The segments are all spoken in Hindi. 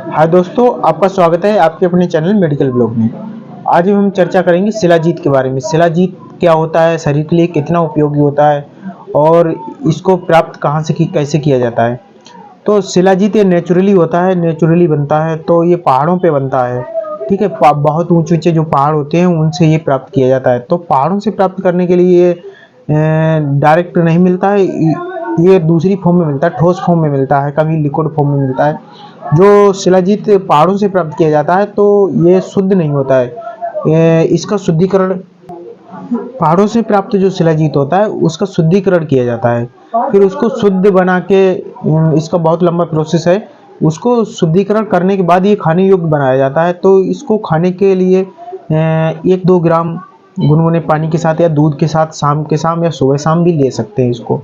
हाय दोस्तों, आपका स्वागत है आपके अपने चैनल मेडिकल ब्लॉग में। आज हम चर्चा करेंगे शिलाजीत के बारे में। शिलाजीत क्या होता है, शरीर के लिए कितना उपयोगी होता है और इसको प्राप्त कहाँ से कैसे किया जाता है। तो शिलाजीत ये नेचुरली होता है, नेचुरली बनता है, तो ये पहाड़ों पे बनता है। ठीक है, बहुत ऊंचे ऊंचे जो पहाड़ होते हैं उनसे ये प्राप्त किया जाता है। तो पहाड़ों से प्राप्त करने के लिए ये डायरेक्ट नहीं मिलता है, ये दूसरी फॉर्म में मिलता है, ठोस फॉर्म में मिलता है, कभी लिक्विड फॉर्म में मिलता है। जो शिलाजीत पहाड़ों से प्राप्त किया जाता है तो ये शुद्ध नहीं होता है, इसका शुद्धिकरण पहाड़ों से प्राप्त जो शिलाजीत होता है उसका शुद्धिकरण किया जाता है। फिर उसको शुद्ध बना के इसका बहुत लंबा प्रोसेस है। उसको शुद्धिकरण करने के बाद ये खाने योग्य बनाया जाता है। तो इसको खाने के लिए 1-2 ग्राम गुनगुने पानी के साथ या दूध के साथ शाम के शाम या सुबह शाम भी ले सकते हैं इसको।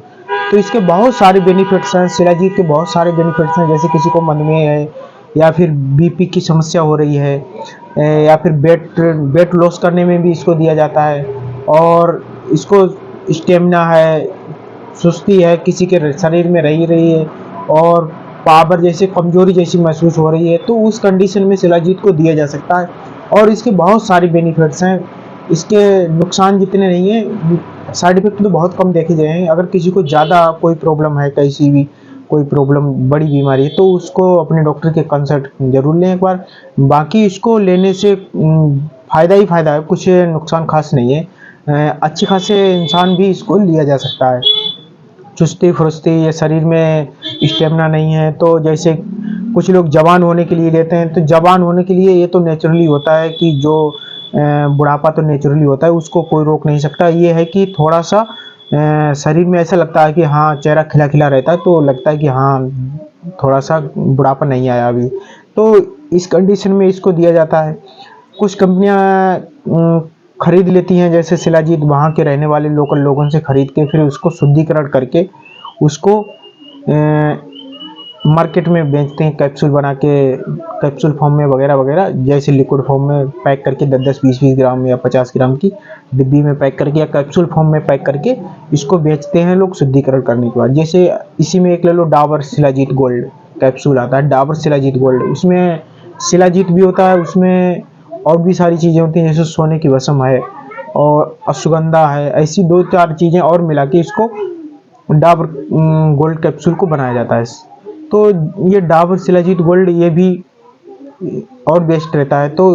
तो इसके बहुत सारे बेनिफिट्स हैं, शिलाजीत के बहुत सारे बेनिफिट्स हैं। जैसे किसी को मधुमेह है या फिर बीपी की समस्या हो रही है, या फिर वेट लॉस करने में भी इसको दिया जाता है। और इसको स्टेमिना है, सुस्ती है किसी के शरीर में रही है और पावर जैसे कमजोरी जैसी महसूस हो रही है, तो उस कंडीशन में शिलाजीत को दिया जा सकता है। और इसके बहुत सारे बेनिफिट्स हैं, इसके नुकसान जितने नहीं है, साइड इफेक्ट तो बहुत कम देखे गए हैं। अगर किसी को ज़्यादा कोई प्रॉब्लम है, कैसी भी कोई प्रॉब्लम बड़ी बीमारी है, तो उसको अपने डॉक्टर के कंसल्ट जरूर लें एक बार। बाकी इसको लेने से फ़ायदा ही फ़ायदा है, कुछ नुकसान खास नहीं है। अच्छे खासे इंसान भी इसको लिया जा सकता है। चुस्ती फुर्ती या शरीर में स्टेमिना नहीं है, तो जैसे कुछ लोग जवान होने के लिए लेते हैं, तो जवान होने के लिए ये तो नेचुरली होता है कि जो बुढ़ापा तो नेचुरली होता है, उसको कोई रोक नहीं सकता। ये है कि थोड़ा सा शरीर में ऐसा लगता है कि हाँ चेहरा खिला खिला रहता है, तो लगता है कि हाँ थोड़ा सा बुढ़ापा नहीं आया अभी, तो इस कंडीशन में इसको दिया जाता है। कुछ कंपनियां खरीद लेती हैं जैसे शिलाजीत, वहाँ के रहने वाले लोकल लोगों से खरीद के फिर उसको शुद्धिकरण करके उसको मार्केट में बेचते हैं, कैप्सूल बना के, कैप्सूल फॉर्म में वगैरह वगैरह, जैसे लिक्विड फॉर्म में पैक करके 10-10, 20-20 ग्राम या 50 ग्राम की डिब्बी में पैक करके या कैप्सूल फॉर्म में पैक करके इसको बेचते हैं लोग शुद्धिकरण करने के बाद। जैसे इसी में एक ले लो डाबर शिलाजीत गोल्ड कैप्सूल आता है, डाबर शिलाजीत गोल्ड, उसमें शिलाजीत भी होता है, उसमें और भी सारी चीज़ें होती हैं, जैसे सोने की भस्म है और अश्वगंधा है, ऐसी 2-4 चीज़ें और मिला के इसको डाबर गोल्ड कैप्सूल को बनाया जाता है। तो ये डाबर शिलाजीत गोल्ड ये भी और बेस्ट रहता है। तो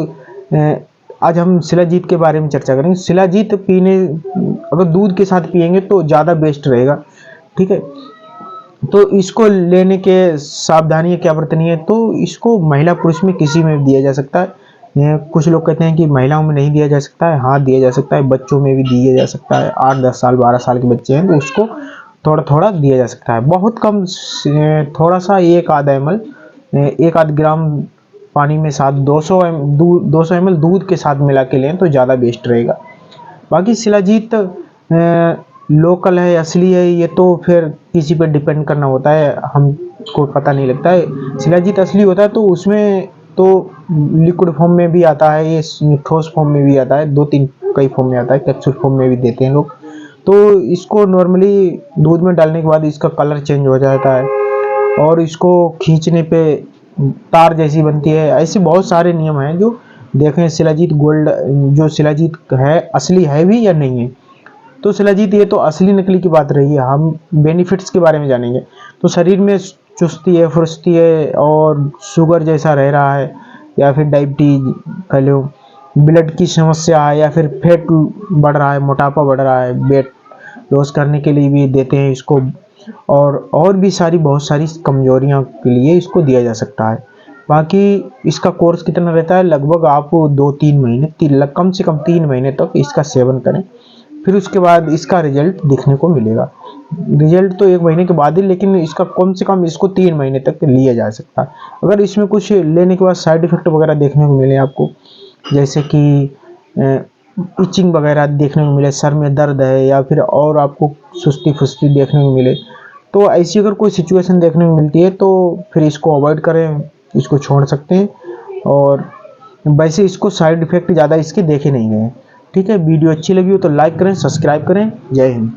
आज हम शिलाजीत के बारे में चर्चा करेंगे। शिलाजीत पीने अगर दूध के साथ पियेंगे तो ज़्यादा बेस्ट रहेगा। ठीक है, तो इसको लेने के सावधानियाँ क्या बरतनी है, तो इसको महिला पुरुष में किसी में भी दिया जा सकता है। कुछ लोग कहते हैं कि महिलाओं में नहीं दिया जा सकता है, हाँ दिया जा सकता है, बच्चों में भी दिया जा सकता है। 8-10 साल 12 साल के बच्चे हैं तो उसको थोड़ा थोड़ा दिया जा सकता है, बहुत कम, थोड़ा सा 1-आध ग्राम पानी में साथ 200 ml दूध के साथ मिला के लें तो ज़्यादा बेस्ट रहेगा। बाकी शिलाजीत लोकल है, असली है, ये तो फिर किसी पर डिपेंड करना होता है, हमको पता नहीं लगता है। शिलाजीत असली होता है तो उसमें तो लिक्विड फॉर्म में भी आता है, ये ठोस फॉर्म में भी आता है, 2-3 कई फॉर्म में आता है, कैप्सूल फॉर्म में भी देते हैं लोग। तो इसको नॉर्मली दूध में डालने के बाद इसका कलर चेंज हो जाता है और इसको खींचने पे तार जैसी बनती है। ऐसे बहुत सारे नियम हैं जो देखें शिलाजीत गोल्ड जो शिलाजीत है असली है भी या नहीं है। तो शिलाजीत ये तो असली नकली की बात रही है, हम बेनिफिट्स के बारे में जानेंगे। तो शरीर में चुस्ती है, फुर्ती है और शुगर जैसा रह रहा है या फिर डायबिटीज कह लो, ब्लड की समस्या है या फिर फैट बढ़ रहा है, मोटापा बढ़ रहा है, वेट लॉस करने के लिए भी देते हैं इसको। और भी सारी बहुत सारी कमजोरियों के लिए इसको दिया जा सकता है। बाकी इसका कोर्स कितना रहता है, लगभग आप 2-3 महीने, कम से कम 3 महीने तक इसका सेवन करें, फिर उसके बाद इसका रिजल्ट दिखने को मिलेगा। रिजल्ट तो 1 महीने के बाद ही, लेकिन इसका कम से कम इसको 3 महीने तक लिया जा सकता है। अगर इसमें कुछ लेने के बाद साइड इफेक्ट वगैरह देखने को मिले आपको, जैसे कि इचिंग वगैरह देखने को मिले, सर में दर्द है या फिर और आपको सुस्ती फुस्ती देखने को मिले, तो ऐसी अगर कोई सिचुएशन देखने को मिलती है तो फिर इसको अवॉइड करें, इसको छोड़ सकते हैं। और वैसे इसको साइड इफेक्ट ज़्यादा इसके देखे नहीं गए। ठीक है, वीडियो अच्छी लगी हो तो लाइक करें, सब्सक्राइब करें। जय हिंद।